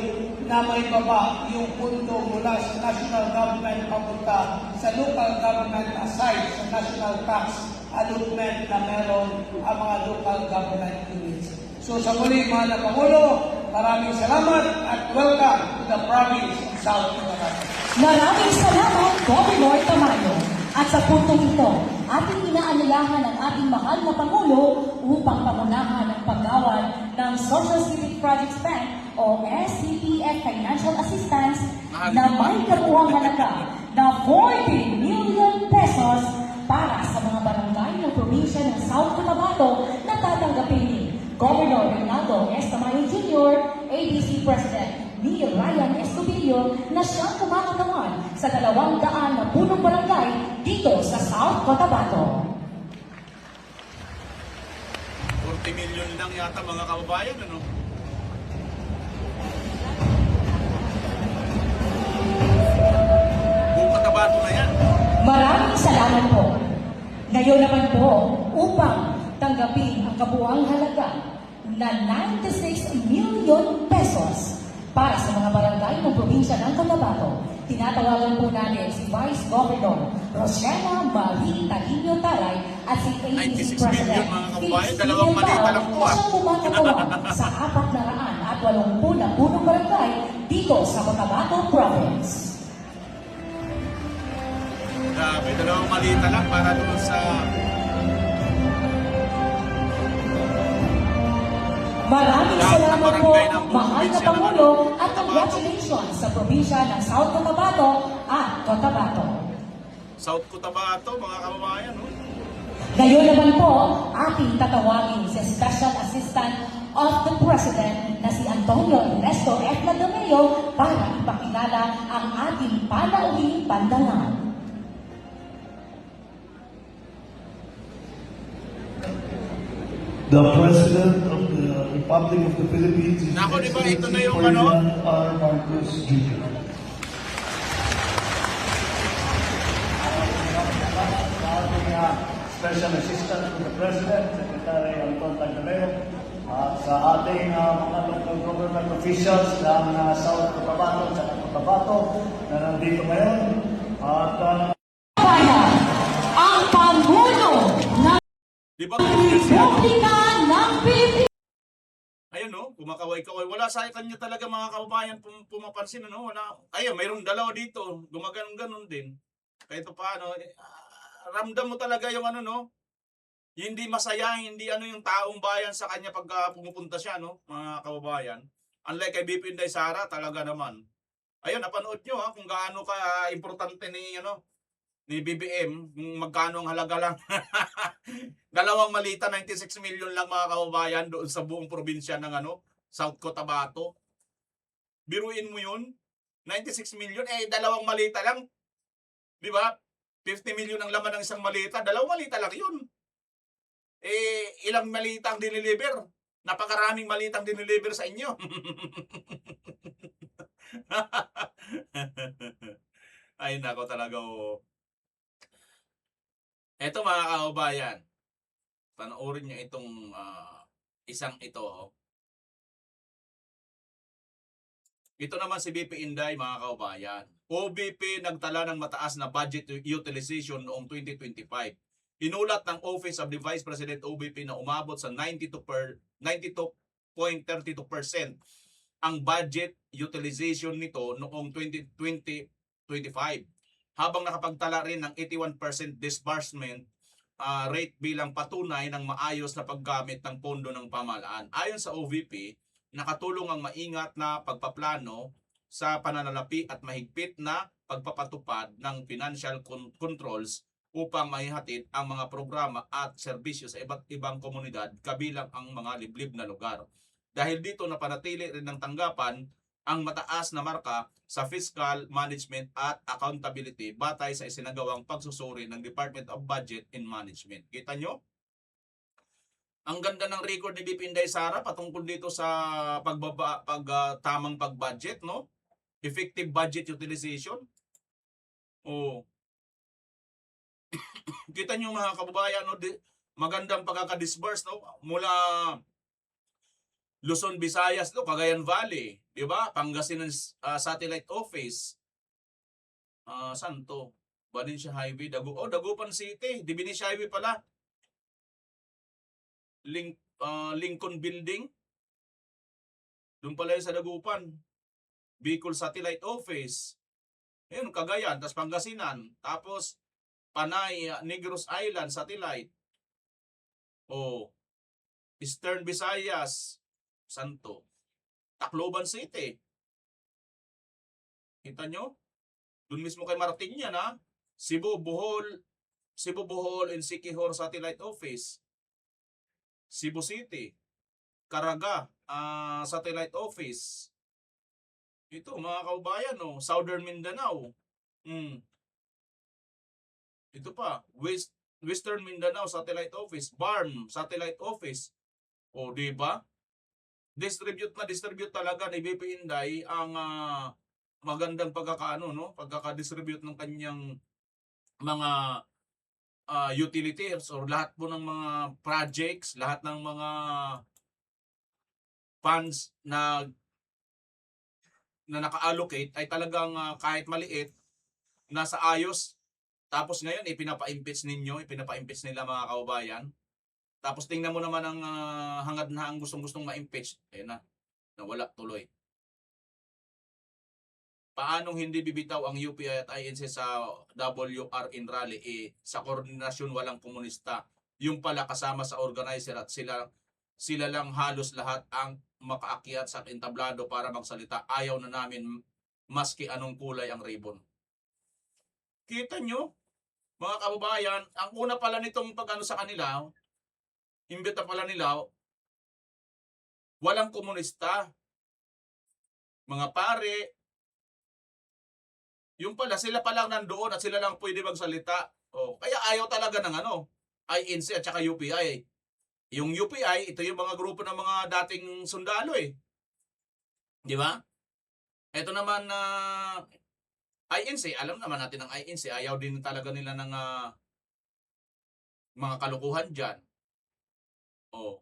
na may baba yung pundo mula sa national government papunta sa local government aside sa national tax allotment na meron ang mga local government units. So sa muli, mahal na Pangulo, maraming salamat at welcome to the province of South Cotabato. Maraming salamat, Governor Tamayo. At sa puntong ito, ating inaanyayahan ang ating mahal na Pangulo upang pamunahan ang paggawan ng Social Civic Projects Bank o SCPF Financial Assistance na may kabuuang halaga na 40 million pesos para sa mga barangay ng probinsya ng South Cotabato na tatanggapin ni Governor Reynaldo S. Tamayo Jr., ABC President ni Ryan Escobillo na siyang kumakatawan sa 200 na punong barangay dito sa South Cotabato. 40 million lang yata mga kababayan, ano? Buong Cotabato na yan. Maraming salamat po. Ngayon naman po, upang tanggapin ang kabuuang halaga na 96 million pesos para sa mga barangay ng probinsya ng Cotabato, tinatawagan po natin si Vice Governor Rosena Marie Taguino Taray at si ABC 96 President million, mga kababayan. Dalawang malita lang po, na siyang kumakatawan sa 480 na punong barangay dito sa Cotabato Province. Grabe, dalawang malita lang para doon sa Maraming Lahat ng salamat po, barangay ng mahal na probinsya ng Pangulo, at Cotabato. congratulations sa probinsya ng South Cotabato at Cotabato. South Cotabato, mga kababayan, no? Ngayon naman po, ating tatawagin si Special Assistant of the President na si Antonio Ernesto F. Ladomeo para ipakilala ang ating panauhing pandalan. The President of the Republic of the Philippines is Nako, di ba, ito na Excellency yung Ferdinand R. Marcos Jr. Special Assistant to the President, Secretary Anton Tagdaleo, at sa ating mga local government officials ng South Cotabato at Cotabato na nandito ngayon. At Bayan, ang Pangulo ng Di ba? Republika ng Pilipinas. Ayun, no? Kumakaway-kaway. Wala sa kanya talaga, mga kababayan, pumapansin, ano? Wala. Ayun, mayroong dalawa dito. Gumaganon-ganon din. Kahit paano, ramdam mo talaga yung ano, no? Hindi masaya, hindi ano yung taong bayan sa kanya pag pumupunta siya, no? Mga kababayan. Unlike kay BP Inday Sara, talaga naman. Ayun, napanood nyo, ha? Kung gaano ka importante ni BBM, kung magkano ang halaga lang. Dalawang malita, 96 million lang, mga kababayan, doon sa buong probinsya ng South Cotabato. Biruin mo yun, 96 million, dalawang malita lang. Di ba? 50 million ang laman ng isang malita, dalawang malita lang yun. Ilang malita ang diniliver? Napakaraming malita ang diniliver sa inyo. Ay, nako talaga, oh. Eto, mga kababayan, panoorin nyo itong isang ito. Oh. Ito naman si BP Inday, mga kababayan. OBP nagtala ng mataas na budget utilization noong 2025. Inulat ng Office of the Vice President OBP na umabot sa 92.32% ang budget utilization nito noong 2025. Habang nakapagtala rin ng 81% disbursement rate bilang patunay ng maayos na paggamit ng pondo ng pamahalaan. Ayon sa OVP, nakatulong ang maingat na pagpaplano sa pananalapi at mahigpit na pagpapatupad ng financial controls upang maihatid ang mga programa at serbisyo sa iba't ibang komunidad kabilang ang mga liblib na lugar. Dahil dito napanatili rin ng tanggapan ang mataas na marka sa fiscal management at accountability batay sa isinagawang pagsusuri ng Department of Budget and Management. Kita nyo? Ang ganda ng record ni BP Inday Sara patungkol dito sa tamang pag-budget, no? Effective budget utilization. Oh. Kita nyo, mga kababayan, no? Magandang pagkakadisburse, no? Mula Luzon, Visayas, no? Cagayan Valley, di ba? Pangasinan Satellite Office. Santo, Valencia Highway, Dagupan City, Divinis Highway pala. Lincoln Building. Doon pala sa Dagupan. Bicol Satellite Office. Ayun, Cagayan, tapos Pangasinan, tapos Panay, Negros Island Satellite. Eastern Visayas, Santo. Tacloban City. Kita nyo? Doon mismo kay Martin yan, ha? Cebu, Bohol and Siquijor Satellite Office. Cebu City. Caraga, Satellite Office. Ito, mga kaubayan, no? Southern Mindanao. Ito pa, Western Mindanao Satellite Office, BARM Satellite Office. Di ba? Distribute talaga ni BP Inday ang magandang pagkaka-distribute ng kanyang mga utilities or lahat po ng mga projects, lahat ng mga funds na naka-allocate ay talagang kahit maliit, nasa ayos. Tapos ngayon, pinapa-impeach nila, mga kababayan. Tapos tingnan mo naman ang hangad na ang gustong-gustong ma-impeach. Nawala tuloy. Paanong hindi bibitaw ang UPI at INC sa WR in rally? Sa koordinasyon walang komunista. Yung pala kasama sa organizer at sila sila lang halos lahat ang makaakyat sa entablado para magsalita. Ayaw na namin maski anong kulay ang ribbon. Kita nyo, mga kababayan, ang una pala nitong pag-ano sa kanila, imbita pala nila, walang komunista. Mga pare, yung pala, sila pa lang nandoon at sila lang pwede magsalita. Oh, kaya ayaw talaga ng INC at saka UPI. Yung UPI, ito yung mga grupo ng mga dating sundalo eh. Di ba? Ito naman na INC, alam naman natin ang INC, ayaw din talaga nila ng mga kalukuhan dyan. Oh.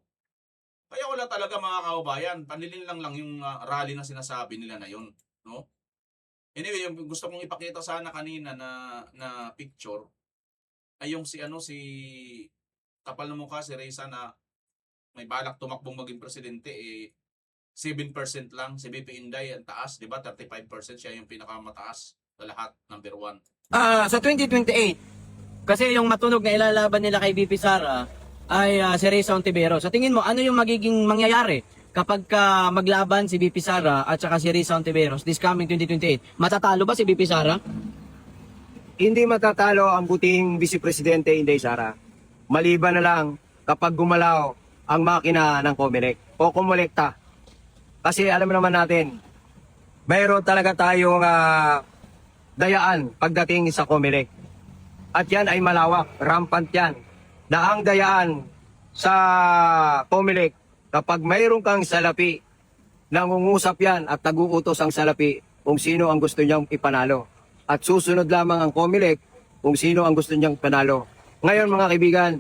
Kaya wala talaga mga kababayan, panilin lang yung rally na sinasabi nila na yun. No? Anyway, yung gusto kong ipakita sana kanina na picture ay yung si kapal na mukha si Reza na may balak tumakbong maging presidente 7% lang si BP Inday ang taas, 'di ba? 35% siya yung pinakamataas sa lahat, number 1. Sa 2028 kasi yung matunog na ilalaban nila kay BP Sara ay si Reza Ontiveros. Sa tingin mo ano yung magiging mangyayari kapag maglaban si BP Sara at saka si Reza Ontiveros this coming 2028? Matatalo ba si BP Sara? Hindi matatalo ang buting Vice Presidente Inday Sara. Maliban na lang kapag gumalaw ang makina ng COMELEC o kumolekta. Kasi alam naman natin, mayroon talaga tayong dayaan pagdating sa COMELEC. At yan ay malawak, rampant yan. Na ang dayaan sa COMELEC, kapag mayroon kang salapi, nangungusap yan at nag-uutos ang salapi kung sino ang gusto niyang ipanalo. At susunod lamang ang COMELEC kung sino ang gusto niyang panalo. Ngayon mga kaibigan,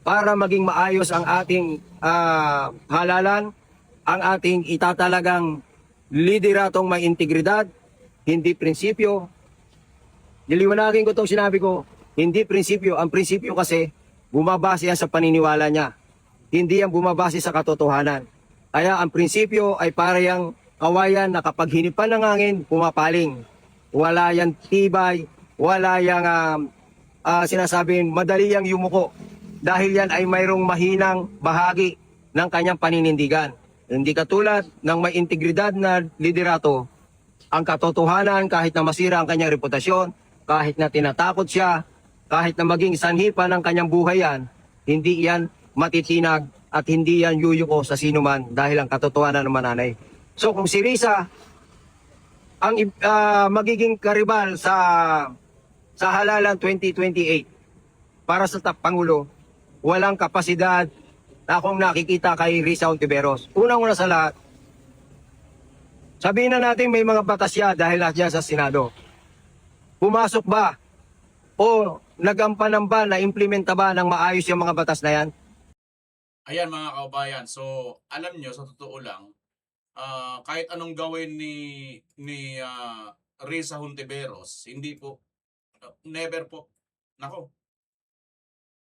para maging maayos ang ating halalan, ang ating itatalagang lideratong may integridad, hindi prinsipyo. Niliwanagin ko itong sinabi ko, hindi prinsipyo. Ang prinsipyo kasi, bumabase yan sa paniniwala niya. Hindi yan bumabase sa katotohanan. Kaya ang prinsipyo ay parang kawayan na kapag hinipan ng hangin, pumapaling. Wala yan tibay, wala yang sinasabing madali yang yumuko. Dahil yan ay mayroong mahinang bahagi ng kanyang paninindigan. Hindi katulad ng may integridad na liderato, ang katotohanan kahit na masira ang kanyang reputasyon, kahit na tinatakot siya, kahit na maging sanhi pa ng kanyang buhay yan, hindi yan matitinag at hindi yan yuyuko sa sinuman dahil ang katotohanan ng mananay. So kung si Reza ang magiging karibal sa halalan 2028 para sa Pangulo, walang kapasidad na akong nakikita kay Reza Ontiveros. Unang-una sa lahat, sabihin na natin may mga batas siya dahil nandiyan sa Senado. Pumasok ba o nagampanan ba na implementa ba ng maayos yung mga batas na yan? Ayan mga kaubayan, so alam nyo sa totoo lang, kahit anong gawin ni Reza Ontiveros, hindi po, never po, nako,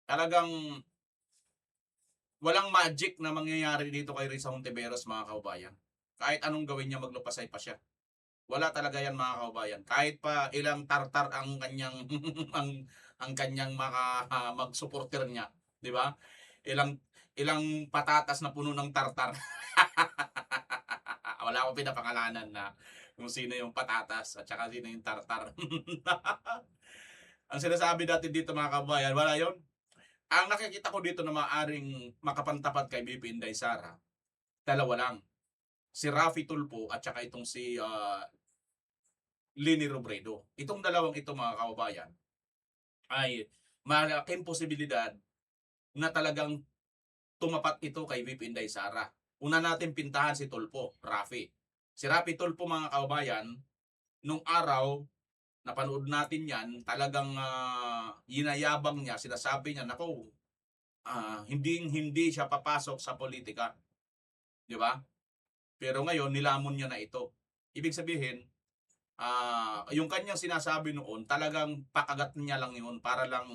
talagang walang magic na mangyayari dito kay Reza Ontiveros mga kaubayan. Kahit anong gawin niya, maglupasay pa siya. Wala talaga yan mga kaubayan. Kahit pa ilang tartar ang kanyang ang kanyang mag-supporter niya, di ba? Ilang patatas na puno ng tartar. Wala akong pinapangalanan na kung sino yung patatas at saka sino yung tartar. Ang sinasabi natin dito mga kabayan, wala yon. Ang nakikita ko dito na maaring makapantapat kay BP Inday Sara, dalawa lang. Si Raffy Tulfo at saka itong si Leni Robredo. Itong dalawang ito mga kababayan ay malaking posibilidad na talagang tumapat ito kay BP Inday Sara. Una natin pintahan si Tulfo, Raffy. Si Raffy Tulfo mga kababayan, nung araw, napanood natin yan, talagang yinayabang niya, sinasabi niya, nako, hindi siya papasok sa politika. Di ba? Pero ngayon, nilamon niya na ito. Ibig sabihin, yung kanyang sinasabi noon, talagang pakagat niya lang yun para lang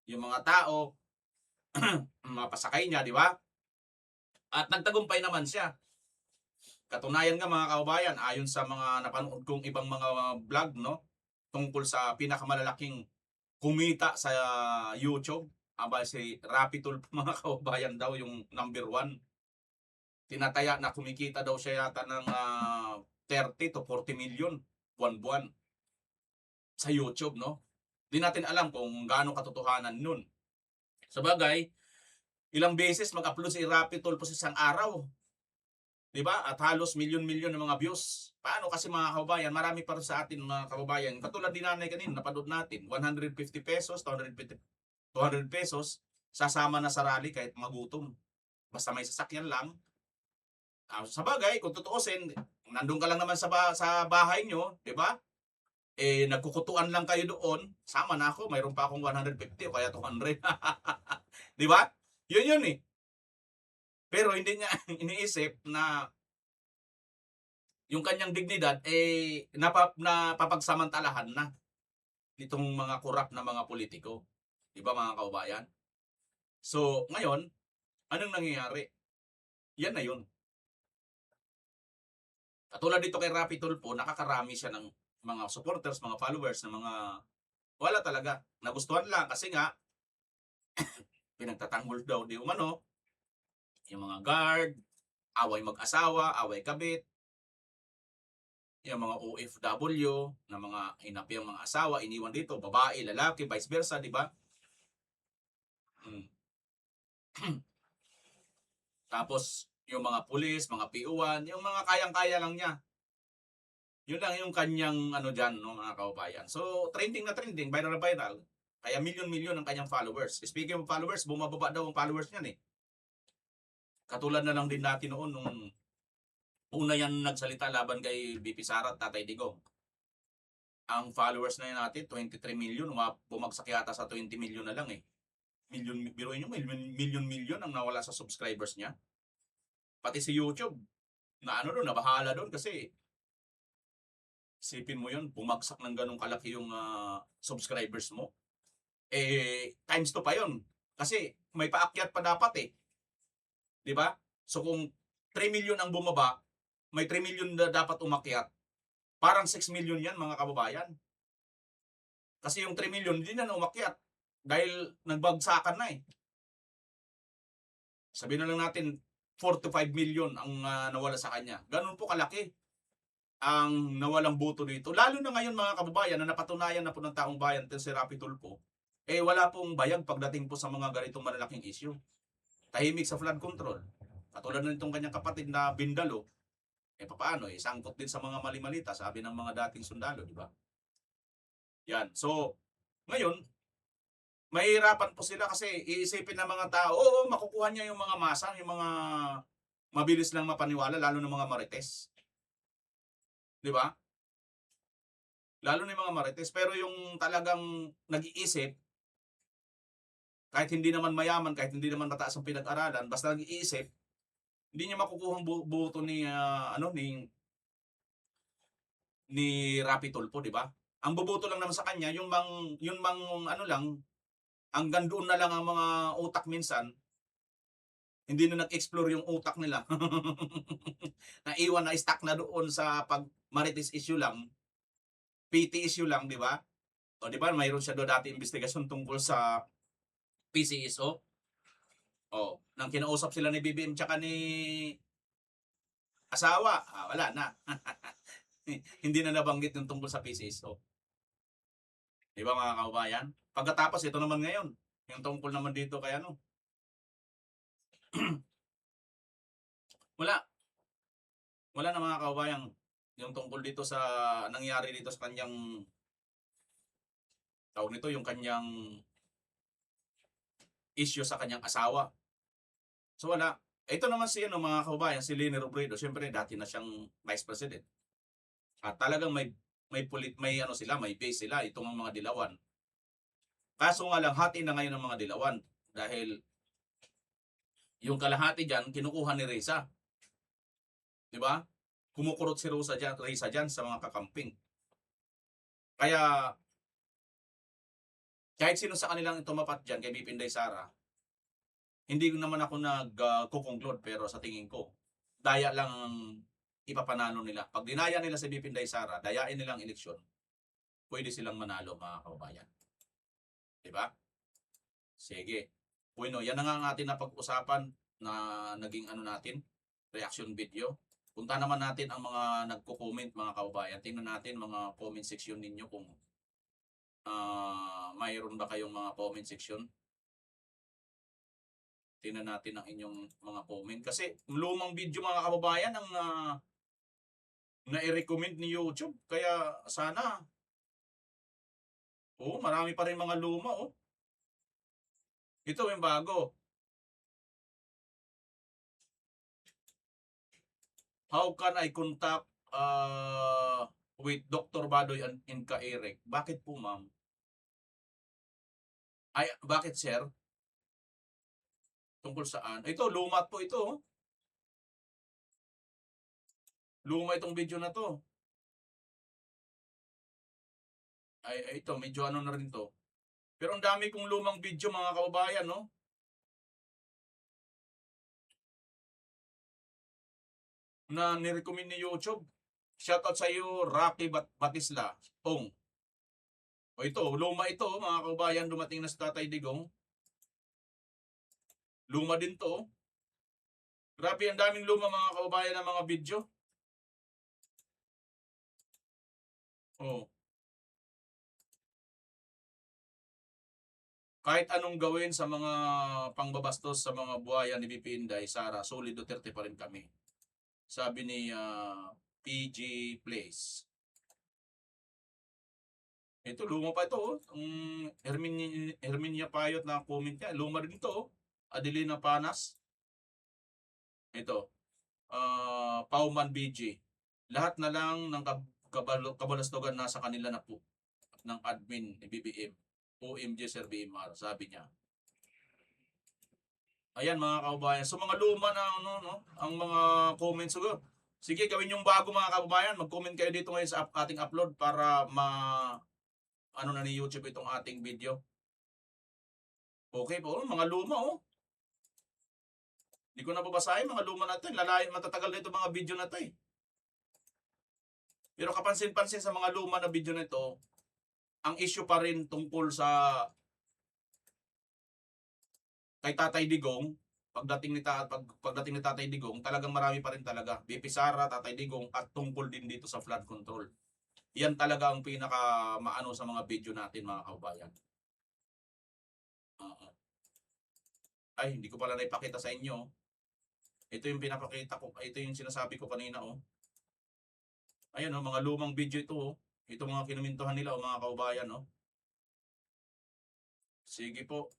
yung mga tao mapasakay niya, di ba? At nagtagumpay naman siya. Katunayan nga mga kaubayan, ayon sa mga napanood kong ibang mga vlog, no, tungkol sa pinakamalalaking kumita sa YouTube, aba si Rapitol mga kababayan daw yung number 1. Tinataya na kumikita daw siya yata ng 30 to 40 million buwan-buwan sa YouTube, no? Di natin alam kung gaano katotohanan nun. Sabagay, ilang beses mag-upload si Rapitol po sa isang araw. 'Di ba? At halos milyon-milyon ng mga views. Paano kasi mga kababayan, marami pa rin sa atin mga kababayan. Katulad din nanay kanina, napanood natin, 150 pesos, 200 pesos, sasama na sa rally kahit magutom. Basta may sasakyan lang. Sa bagay, kung tutuusin, nandun ka lang naman sa bahay nyo, di ba? Eh, nagkukutuan lang kayo doon, sama na ako, mayroon pa akong 150 o kaya 200. Di ba? Yun eh. Pero hindi niya iniisip na yung kanyang dignidad eh napapagsamantalahan na nitong mga korap na mga politiko. Di ba mga kaubayan? So, ngayon, anong nangyayari? Yan na yun. Katulad dito kay Rapi Tulfo, nakakarami siya ng mga supporters, mga followers, na mga wala talaga. Nagustuhan lang kasi nga, pinagtatanggol daw di umano, yung mga guard, away mag-asawa, away kabit, yung mga OFW, na mga hinapi ang mga asawa, iniwan dito, babae, lalaki, vice versa, di ba? Tapos, yung mga pulis, mga PO1, yung mga kayang-kaya lang niya. Yun lang yung kanyang ano dyan, no, mga kaubayan. So, trending na trending, viral na viral. Kaya milyon-milyon ang kanyang followers. Speaking of followers, bumababa daw ang followers niyan eh. Katulad na lang din natin noon nung una yan nagsalita laban kay BP Sara at Tatay Digong. Ang followers na yan natin, 23 million, bumagsak yata sa 20 million na lang eh. Biruin nyo, million ang nawala sa subscribers niya. Pati si YouTube, na ano doon, nabahala doon kasi isipin mo yun, bumagsak ng ganong kalaki yung subscribers mo. Eh, times 2 pa yun. Kasi may paakyat pa dapat eh. Diba? So kung 3 million ang bumaba, may 3 million na dapat umakyat. Parang 6 million yan mga kababayan. Kasi yung 3 million hindi na umakyat. Dahil nagbagsakan na eh. Sabihin na lang natin, 4 to 5 million ang nawala sa kanya. Ganun po kalaki ang nawalang boto dito. Lalo na ngayon mga kababayan na napatunayan na po ng taong bayan si Rapi Tulfo, eh wala pong bayag pagdating po sa mga ganitong malalaking issue. Tahimik sa flood control. Katulad na itong kanyang kapatid na Bindalo, eh paano eh, sangkot din sa mga mali-malita, sabi ng mga dating sundalo, di ba? Yan. So, ngayon, mahirapan po sila kasi iisipin ng mga tao, oo, makukuha niya yung mga masa, yung mga mabilis lang mapaniwala, lalo ng mga marites. Di ba? Lalo ng mga marites. Pero yung talagang nag-iisip, kahit hindi naman mayaman, kahit hindi naman mataas ang pinag-aralan, basta nag-iisip, hindi niya makukuha ang buto ni Rapi Tulfo, di ba? Ang buboto lang naman sa kanya, yung ano lang, hanggang doon na lang ang mga utak minsan, hindi na nag-explore yung utak nila. Naiwan na stuck na doon sa pag-marites issue lang, PT issue lang, di ba? O di ba, mayroon siya doon dati investigasyon tungkol sa PCSO. O, nang kinausap sila ni BBM tsaka ni asawa, wala na. Hindi na nabanggit yung tungkol sa PCSO. Di ba mga kaubayan? Pagkatapos, ito naman ngayon. Yung tungkol naman dito kay ano. Wala. Wala na mga kaubayan. Yung tungkol dito sa nangyari dito sa kanyang tawag nito, yung kanyang issue sa kanyang asawa. So wala. Ito naman si mga kaubayan, si Leni Robredo. Siyempre, dati na siyang vice president. At talagang may base sila, itong mga dilawan. Kaso nga lang, hati na ngayon ng mga dilawan. Dahil yung kalahati dyan, kinukuha ni Reza. Diba? Kumukurot si Reza dyan sa mga kakamping. Kaya, kahit sino sa kanilang tumapat dyan, kay BP Inday Sara, hindi naman ako nag-conclude, pero sa tingin ko, daya lang ang ipapanalo nila. Pag dinaya nila si BP Inday Sara, dayain nilang eleksyon, pwede silang manalo mga kaubayan. Diba? Sige. Bueno, yan na nga ang atin na pag-usapan na naging ano natin, reaction video. Punta naman natin ang mga nagko-comment, mga kababayan. Tingnan natin mga comment section ninyo kung mayroon ba kayong mga comment section. Tingnan natin ang inyong mga comment. Kasi lumang video mga kababayan ang na-recommend ni YouTube. Kaya sana, marami pa rin mga luma. Ito yung bago. How can I contact with Dr. Badoy and Ka Eric? Bakit po, ma'am? Ay, bakit, sir? Tungkol saan? Ito, luma po ito. Luma itong video na to. Ay, ito, medyo ano na rin to. Pero ang dami kong lumang video, mga kababayan, no? Na nirecommend ni YouTube. Shoutout sa iyo, Rocky Batisla. O ito, luma ito, mga kababayan, dumating na sa Tatay Digong. Luma din to. Grabe, ang daming luma, mga kababayan, ng mga video. Kahit anong gawin sa mga pangbabastos sa mga buhayan ni BP Inday, Sara, solid Duterte pa rin kami. Sabi ni PG Place. Ito, luma pa ito. Herminia Payot na comment niya. Luma rin ito. Adelina Panas. Ito. Pauman BG. Lahat na lang ng kabalastogan nasa kanila na po ng admin ni BBM. OMG Sir BMR, sabi niya. Ayan mga kababayan. So mga luma na ang mga comments. Sige, gawin yung bago mga kababayan. Mag-comment kayo dito ngayon sa ating upload para na ni YouTube itong ating video. Okay po, mga luma Hindi ko na babasahin mga luma na ito. Matatagal na ito mga video na ito Pero kapansin-pansin sa mga luma na video na ito, ang issue pa rin tungkol sa kay Tatay Digong, pagdating ni Tatay Digong, talagang marami pa rin talaga. BP Sara, Tatay Digong, at tungkol din dito sa flood control. Yan talaga ang pinaka maano sa mga video natin mga kababayan. Ay, hindi ko pala naipakita sa inyo. Ito yung pinapakita ko, ito yung sinasabi ko kanina Ayan mga lumang video ito Ito mga kinumintuhan nila mga kababayan Sige po.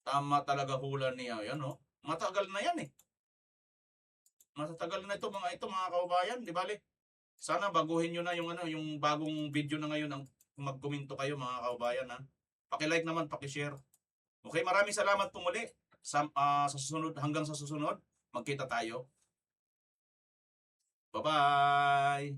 Tama talaga hula niya. Yan Matagal na yan Matatagal na ito mga kababayan, di bale. Sana baguhin niyo na yung bagong video na ngayon ang magkomento kayo mga kababayan Paki-like naman, paki-share. Okay, maraming salamat po muli. Sa susunod, hanggang sa susunod, magkita tayo. Bye-bye!